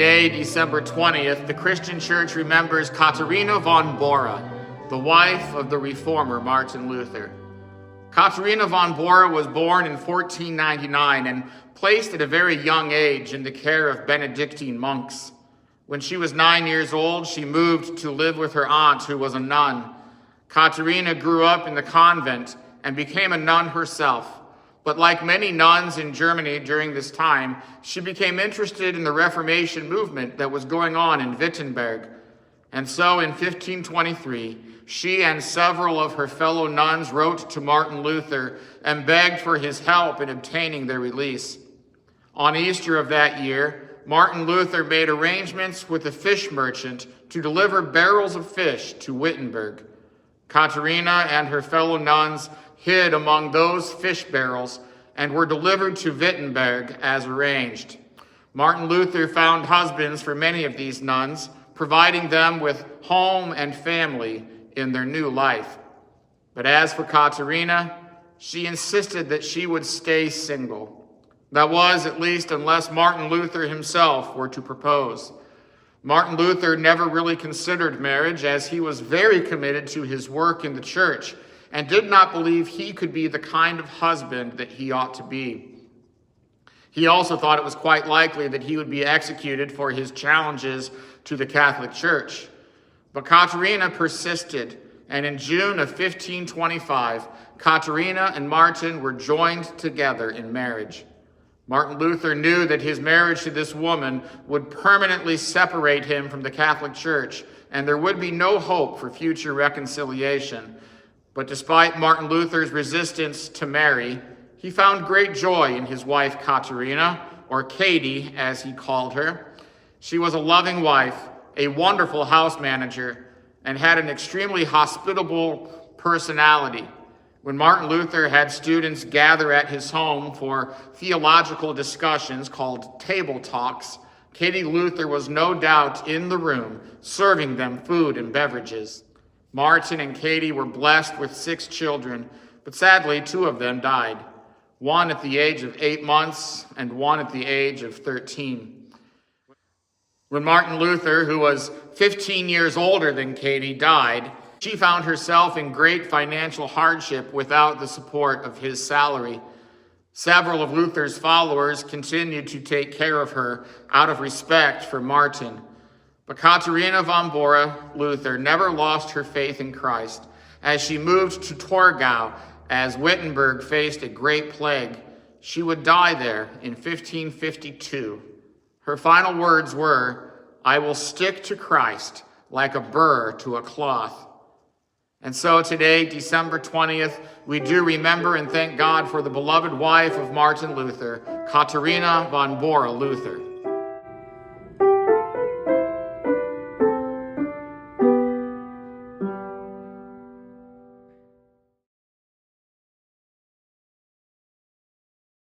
Today, December 20th, the Christian Church remembers Katharina Von Bora, the wife of the reformer Martin Luther. Katharina Von Bora was born in 1499 and placed at a very young age in the care of Benedictine monks. When she was 9 years old, she moved to live with her aunt, who was a nun. Katharina grew up in the convent and became a nun herself. But like many nuns in Germany during this time, she became interested in the Reformation movement that was going on in Wittenberg. And so in 1523, she and several of her fellow nuns wrote to Martin Luther and begged for his help in obtaining their release. On Easter of that year, Martin Luther made arrangements with a fish merchant to deliver barrels of fish to Wittenberg. Katharina and her fellow nuns hid among those fish barrels and were delivered to Wittenberg as arranged. Martin Luther found husbands for many of these nuns, providing them with home and family in their new life. But as for Katharina, she insisted that she would stay single. That was, at least, unless Martin Luther himself were to propose. Martin Luther never really considered marriage, as he was very committed to his work in the church and did not believe he could be the kind of husband that he ought to be. He also thought it was quite likely that he would be executed for his challenges to the Catholic Church. But Katharina persisted, and in June of 1525, Katharina and Martin were joined together in marriage. Martin Luther knew that his marriage to this woman would permanently separate him from the Catholic Church, and there would be no hope for future reconciliation. But despite Martin Luther's resistance to marry, he found great joy in his wife Katharina, or Katie as he called her. She was a loving wife, a wonderful house manager, and had an extremely hospitable personality. When Martin Luther had students gather at his home for theological discussions called table talks, Katie Luther was no doubt in the room, serving them food and beverages. Martin and Katie were blessed with 6 children, but sadly 2 of them died, one at the age of 8 months and one at the age of 13. When Martin Luther, who was 15 years older than Katie, died, she found herself in great financial hardship without the support of his salary. Several of Luther's followers continued to take care of her out of respect for Martin. But Katharina von Bora Luther never lost her faith in Christ. As she moved to Torgau, as Wittenberg faced a great plague, she would die there in 1552. Her final words were, "I will stick to Christ like a burr to a cloth." And so today, December 20th, we do remember and thank God for the beloved wife of Martin Luther, Katharina von Bora Luther.